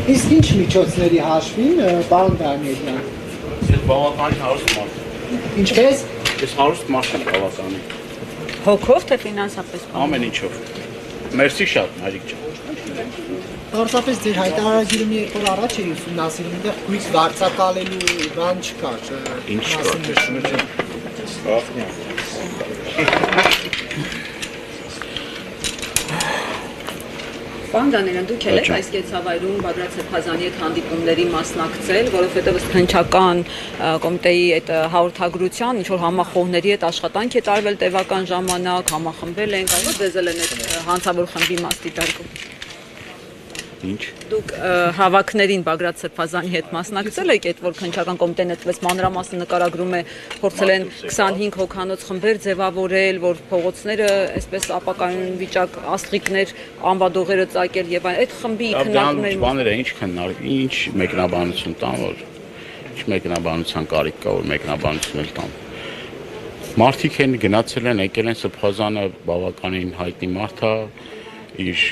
Իսկ ինչ միջոցների հաշվին, պարոն Դանիելյան։ Ես բավականին հարուստ մարդ եմ։ Ինչպես։ Ես հարուստ մարդ եմ բավականին։ Հոգով թե ֆինանսապես։ Ամեն ինչով։ Մերսի շատ, Հայրիկ ջան։ Պարզապես ձեր հայտարարագիրը մի երկու օր առաջ էր ուսումնասիրում, այնտեղ գույք վարձակալելու բան չկար։ Ինչ Պարոն Դանիելյան, դուք եք այս կեցավայրում Բագրատ Սրբազանի հետ հանդիպումների մասնակցել, որովհետև ըստ հնչական կոմիտեի այդ հաղորդագրության ինչ որ համախոհների հետ աշխատանք է տարվել տևական ժամանակ, համախմբել են, կարող դեզել են այդ հանցավոր խմբի մասնիտարկում։ Ինչ։ Դուք հավաքներին Բագրատ Սրբազանի հետ մասնակցել եք, այդ որ քննչական կոմիտեն այդպես մանրամասն նկարագրում է, փորձել են 25 հոգանոց խմբեր ձևավորել, որ փողոցները այսպես ապակայուն վիճակ, աստղիկներ, անվադողերը ծակել եւ այդ խմբի քննարկումների բաները ինչ քննարկել, ինչ մեկնաբանություն տան, որ ինչ մեկնաբանության կարիք կա, որ մեկնաբանություն էլ տան։ Մարդիկ են գնացել են, եկել են Սրբազանը բավականին հայտնի մարդ է, իր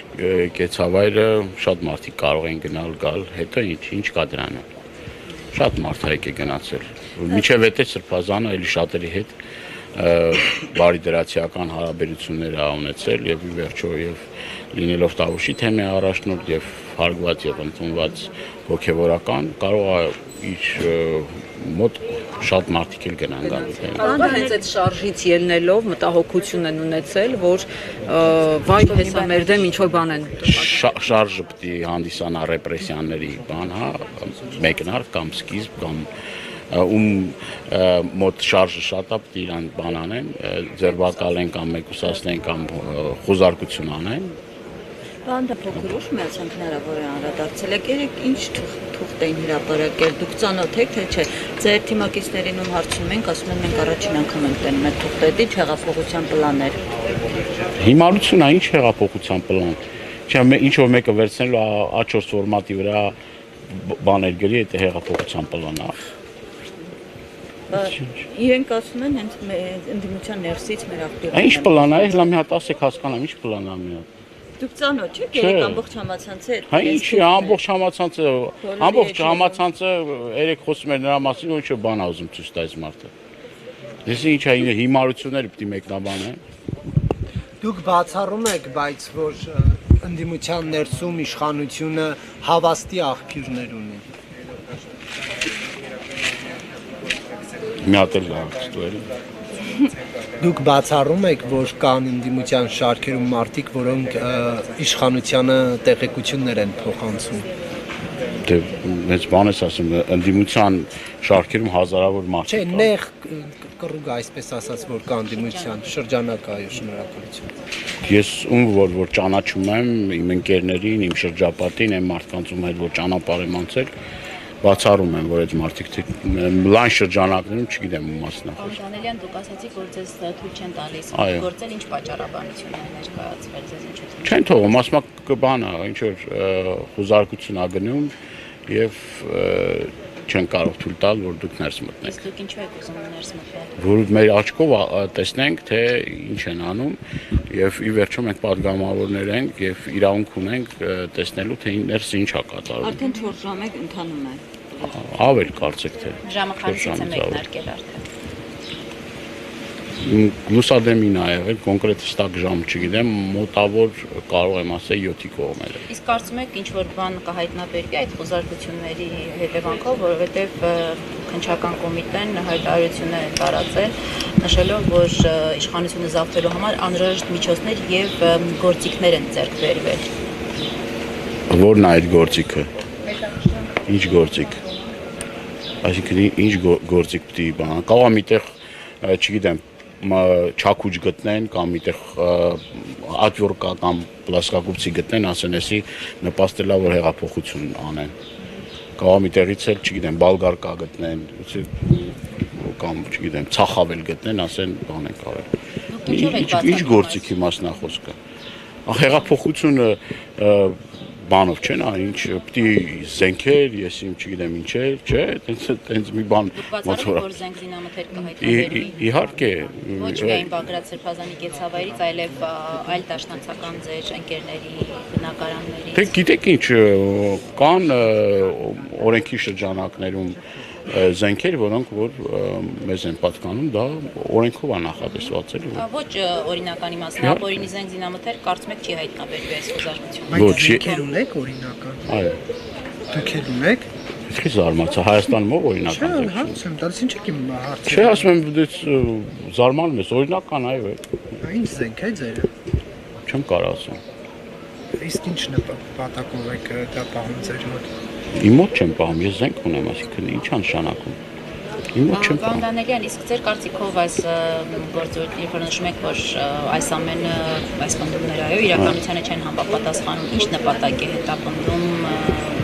կեցավայրը շատ մարդիկ կարող են գնալ գալ, հետո ինչ կա դրանում։ Շատ մարդ է գնացել։ Մինչև այդ Սրբազանը էլի շատերի հետ բարի դրացիական հարաբերություններ ա ունեցել եւ ի վերջո եւ լինելով Տավուշի թեմի առաջնորդ եւ հարգված եւ ընդունված հոգեվորական կարող է իր մոտ շատ մարդիկ էլ գնան գալու։ Կարող է հենց այդ շարժից ելնելով մտահոգություն են ունեցել, որ վայ հեսա մեր դեմ ինչ որ բան են։ Շարժը պետք է հանդիսանա ռեպրեսիաների բան, հա, մեկնարկ կամ սկիզբ կամ ում մոտ շարժը շատ է, պետք է իրան բան անեն, ձերբակալեն կամ մեկուսացնեն կամ խոզարկություն անեն։ Բան դա փոքր ուշ միացանք հնարավոր է անդրադարձել եք, երեք ինչ թուղթ էին հրապարակել, դուք ծանոթ եք թե չէ, ձեր թիմակիցներին ում հարցնում ենք, ասում են մենք առաջին անգամ ենք տենում այդ թուղթերի հեղափոխության պլաններ։ Հիմարությունն է, ինչ հեղափոխության պլան։ Չէ, ինչ որ մեկը վերցնելու A4 ֆորմատի վրա բաներ գրի, դա հեղափոխության պլան է։ Իրենք ասում են հենց ընդդիմության ներսից մեր ակտիվները։ Ինչ պլան է, հələ մի հատ ասեք հասկանամ, ինչ պլան է մի հատ։ Դուք ծանոթ եք երեք ամբողջ համացանցը։ Հա ինչի ամբողջ համացանցը երեք խոսում էր նրա մասին, ոչ բան ա ուզում ցույց տա այս մարդը։ Ես ինչ է հիմարությունները պիտի մեկնաբանեն։ Դուք բացառում եք, բայց որ ընդդիմության ներսում իշխանությունը հավաստի աղբյուրներ ունի։ Մի հատ էլ ստուել։ Դուք բացառում եք, որ կան ընդդիմության շարքերում մարդիկ, որոնք իշխանությանը տեղեկություններ են փոխանցում։ Դե մեծ բան ես ասում, ընդդիմության շարքերում հազարավոր մարդիկ կան։ Չէ, նեղ կռուգ այսպես ասած, որ կա ընդդիմության շրջանակ, այո, շնորհակալություն։ Ես որ ճանաչում եմ իմ ընկերներին, իմ շրջապատին, այն մարդկանց ում հետ որ ճանապարհ եմ անցել, բացառում եմ, որ այդ մարդիկ լայն շրջանակներում չգիտեմ ում մասնա։ Դանիելյան, դուք ասացիք, որ ձեզ թույլ չեն տալիս գործել, ինչ պատճառաբանություն է ներկայացվել ձեզ ինչու՞։ Չեն թողում, ասում կբանա, ինչ որ խոզարկություն ա գնում եւ չեն կարող թույլ տալ, որ դուք ներս մտնեք։ Իսկ դուք ինչու եք ուզում ներս մտնել։ Որ մեր աչքով տեսնենք, թե ինչ են անում եւ ի վերջո մենք падգամավորներ ենք եւ իրավունք ունենք տեսնելու, թե ներս ինչ ա կատարվում։ Արդեն 4 ժամ է ընթանում է։ Ավել կարծեք թե։ Ժամը քանիսից է մեկնարկել արդեն։ Լուսադեմին ա եղել, կոնկրետ հստակ ժամ չգիտեմ, մոտավոր կարող եմ ասել 7-ի կողմերը։ Իսկ կարծում եք ինչ որ բան կհայտնաբերվի այդ խոզարկությունների հետևանքով, որովհետև քննչական կոմիտեն հայտարարություն է տարածել, նշելով, որ իշխանությունը զավթելու համար անհրաժեշտ միջոցներ եւ գործիքներ են ձեռք բերվել։ Որն է այդ գործիքը։ Ինչ գործիք։ Այսինքն ինչ գործիք պիտի բան, կարող է միտեղ, չգիտեմ, չակուճ գտնեն կամ միտեղ ատվորկա կամ պլասկակուպցի գտնեն, ասեն էսի նպաստելա որ հեղափոխություն անեն։ Կարող միտեղից էլ, չգիտեմ, բալգարկա գտնեն, կամ չգիտեմ, ցախավել գտնեն, ասեն բան են կարել։ Ինչ գործիքի մասնախոսքը։ Հեղափոխությունը բանով չէ՞ նա ինչ պիտի զենքեր, ես իմ չգիտեմ ինչեր, չէ, տենց մի բան ոնց որ զենք զինամթերք կհայտնաբերվի։ Իհարկե, Ոչ միայն Բագրատ Սրբազանի կեցավայրից, այլև այլ դաշնակցական ձեր ընկերների բնակարաններից։ Թե գիտեք ինչ, կան օրենքի շրջանակներում զենքեր, որոնք որ մեզ են պատկանում, դա օրենքով է նախատեսված էլի։ Ոչ օրինական իմաստով, ապօրինի զենք զինամթերք կարծում եք չի հայտնաբերվի այս խոզարկությունը։ Բայց զենքեր ունեք օրինական։ Այո։ Դուք էլ ունեք։ Ինչի՞ զարմացա, Հայաստանում ով օրինական Չէ, զենք։ հարց եմ տալիս, ինչ եք իմ հարցը։ Չէ, ասում եմ, դες զարմանում ես, օրինական այո։ Ինչ զենք է ձերը։ Չեմ կարող ասեմ։ Իսկ ինչ նպատակով եք դա պահում ձեր մոտ։ Իմ մոտ չեմ պահում, ես զենք ունեմ, այսինքն ի՞նչ է նշանակում։ Իմ մոտ չեմ պահում։ Դանելյան, իսկ ձեր կարծիքով այս գործողությունները, երբ նշում եք, որ այս ամենը, այս պնդումները այո, իրականությանը չեն համապատասխանում, ինչ նպատակ է հետապնդում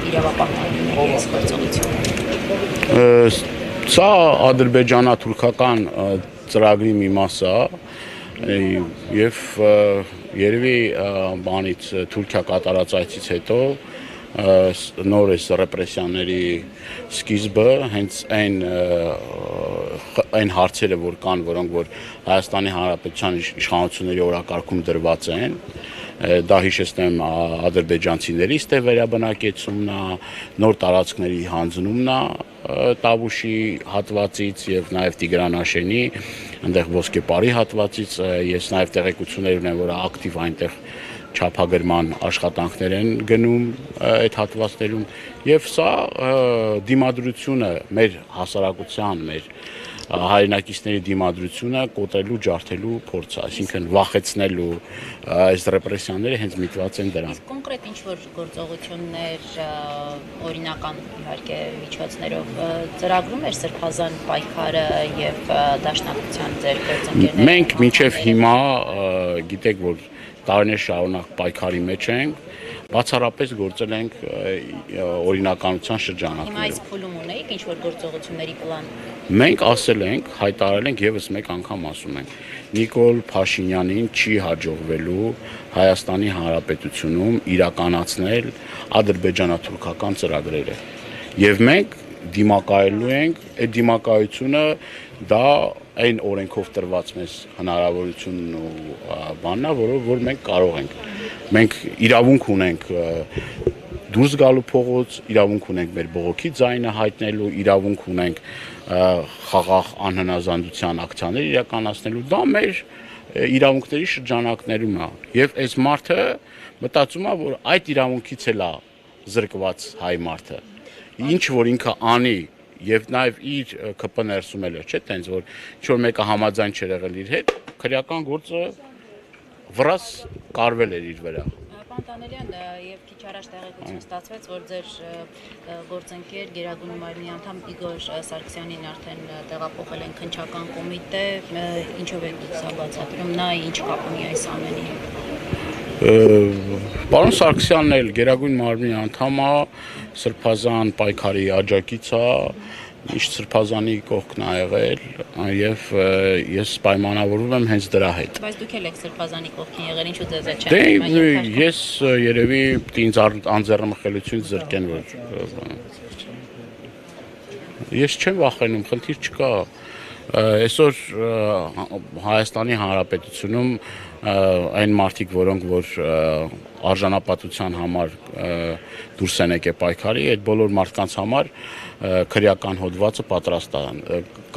իրավապահպանների այս գործողությունը։ Սա ադրբեջանա-թուրքական ծրագրի մի մաս է եւ երևի բանից Թուրքիա կատարած այցից հետո նոր էս ռեպրեսիաների սկիզբը հենց այն հարցերը որ կան, որոնք որ Հայաստանի Հանրապետության իշխանությունների օրակարգում դրված են, դա հիշեցնեմ ադրբեջանցիների ստե վերաբնակեցումն է, նոր տարածքների հանձնումն է Տավուշի հատվածից եւ նաեւ Տիգրանաշենի, այնտեղ ոսկեպարի հատվածից, ես նաեւ տեղեկություններ ունեմ, որ ակտիվ այնտեղ չափագրման աշխատանքներ են գնում այդ հատվածներում եւ սա դիմադրությունը մեր հասարակության, մեր հայրենակիցների դիմադրությունը կոտրելու, ջարդելու փորձը, այսինքն վախեցնելու այս ռեպրեսիաները հենց միտված են դրան։ Կոնկրետ ինչ որ գործողություններ օրինական իհարկե միջոցներով ծրագրում էր Սրբազան պայքարը եւ դաշնակցության ձեր գործընկերները։ Մենք մինչեւ հիմա գիտեք որ տարիներ շարունակ պայքարի մեջ ենք, բացառապես գործել ենք օրինականության շրջանակներում։ Հիմա այս փուլում ունեիք ինչ որ գործողությունների պլան։ Մենք ասել ենք, հայտարարել ենք եւս մեկ անգամ ասում ենք. Նիկոլ Փաշինյանին չի հաջողվելու Հայաստանի Հանրապետությունում իրականացնել ադրբեջանա-թուրքական ծրագրերը։ Եվ մենք դիմակայելու ենք, այդ դիմակայությունը դա այն օրենքով տրված մեզ հնարավորությունն ու բանն է, որ մենք կարող ենք։ Մենք իրավունք ունենք դուրս գալու փողոց, իրավունք ունենք մեր բողոքի ձայնը հայտնելու, իրավունք ունենք խաղաղ անհնազանդության ակցիաներ իրականացնելու, դա մեր իրավունքների շրջանակներում է։ Եվ այս մարդը մտածում է, որ այդ իրավունքից էլ է զրկված հայ մարդը։ Ինչ որ ինքը անի եւ նաեւ իր ԿՊ ներսում էլ է, չէ՞, տենց որ ինչ որ մեկը համաձայն չէր եղել իր հետ, քրեական գործը վրաս կարվել էր իր վրա։ Պարոն Դանելյան, եւ քիչ առաջ տեղեկություն ստացվեց, որ ձեր գործընկեր Գերագույն մարմնի անդամ Իգոր Սարգսյանին արդեն տեղափոխել են քննչական կոմիտե, ինչով է սա բացատրում, նա ինչ կապ ունի այս ամենի հետ։ Պարոն Սարգսյանն էլ Գերագույն մարմնի անդամ է, Սրբազան պայքարի աջակից է, միշտ Սրբազանի կողքն է եղել եւ ես պայմանավորվում եմ հենց դրա հետ։ Բայց դուք էլ եք Սրբազանի կողքին եղել, ինչու ձեզ չեն։ Դե ես երևի ինձ անձեռնմխելություն զրկեն որ ես չեմ վախենում, խնդիր չկա։ Այսօր Հայաստանի Հանրապետությունում այն մարդիկ, որոնք որ արժանապատության համար դուրս են եկել պայքարի, այդ բոլոր մարդկանց համար քրեական հոդվածը պատրաստ է,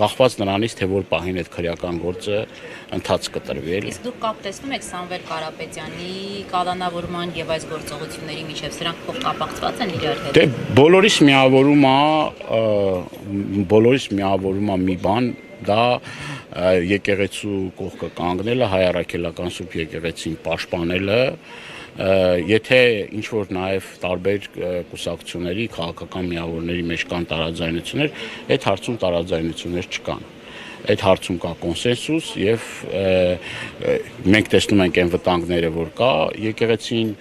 կախված նրանից, թե որ պահին այդ քրեական գործը ընթաց կտրվի, էլի։ Իսկ դուք կապ տեսնում եք Սամվել Կարապետյանի կալանավորման եւ այս գործողությունների միջեւ, սրանք փոխկապակցված են իրար հետ։ Դե բոլորիս միավորում է մի բան, դա եկեղեցու կողքը կանգնելը, հայ առաքելական սուրբ եկեղեցին պաշտպանելը, եթե ինչ որ նաև տարբեր կուսակցությունների, քաղաքական միավորների մեջ կան տարաձայնություններ, այդ հարցում տարաձայնություններ չկան։ Այդ հարցում կա կոնսենսուս եւ մենք տեսնում ենք այն վտանգները, որ կա եկեղեցին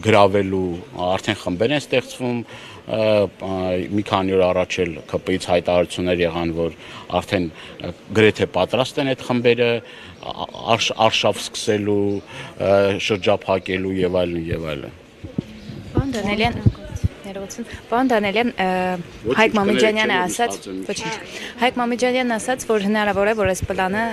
գրավելու արդեն խմբեր են ստեղծվում, մի քանի օր առաջ էլ ԿՊ-ից հայտարարություններ եղան, որ արդեն գրեթե պատրաստ են այդ խմբերը արշավ սկսելու, շրջափակելու եւ այլն եւ այլն։ Պարոն Դանելյան, ներողություն։ Պարոն Դանելյան, Հայկ Մամեջանյանը ասաց, ոչինչ։ Հայկ Մամեջանյանն ասաց, որ հնարավոր է, որ այս պլանը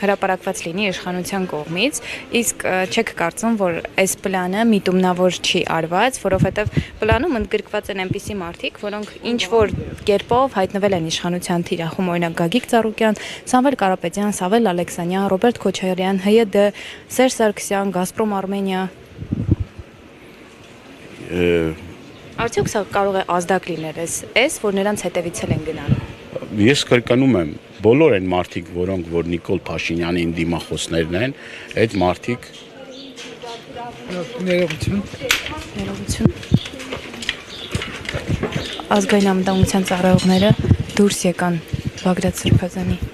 հրապարակված լինի իշխանության կողմից, իսկ չեք կարծում, որ այս պլանը միտումնավոր չի արված, որովհետև պլանում ընդգրկված են այնպիսի մարդիկ, որոնք ինչ որ կերպով հայտնվել են իշխանության թիրախում, օրինակ Գագիկ Ծառուկյան, Սամվել Կարապետյան, Սավել Ալեքսանյան, Ռոբերտ Քոչարյան, ՀՅԴ, Սերժ Սարգսյան, Գազպրոմ Արմենիա։ Արդյոք սա կարող է ազդակ լինել այս, որ նրանց հետևից են գնալու։ Ես կրկնում եմ, բոլոր այն մարդիկ, որոնք որ Նիկոլ Փաշինյանի դիմախոսներն են, այդ մարդիկ Ներողություն։ Ներողություն։ Ազգային անվտանգության ծառայողները դուրս եկան Բագրատ Սրբազանի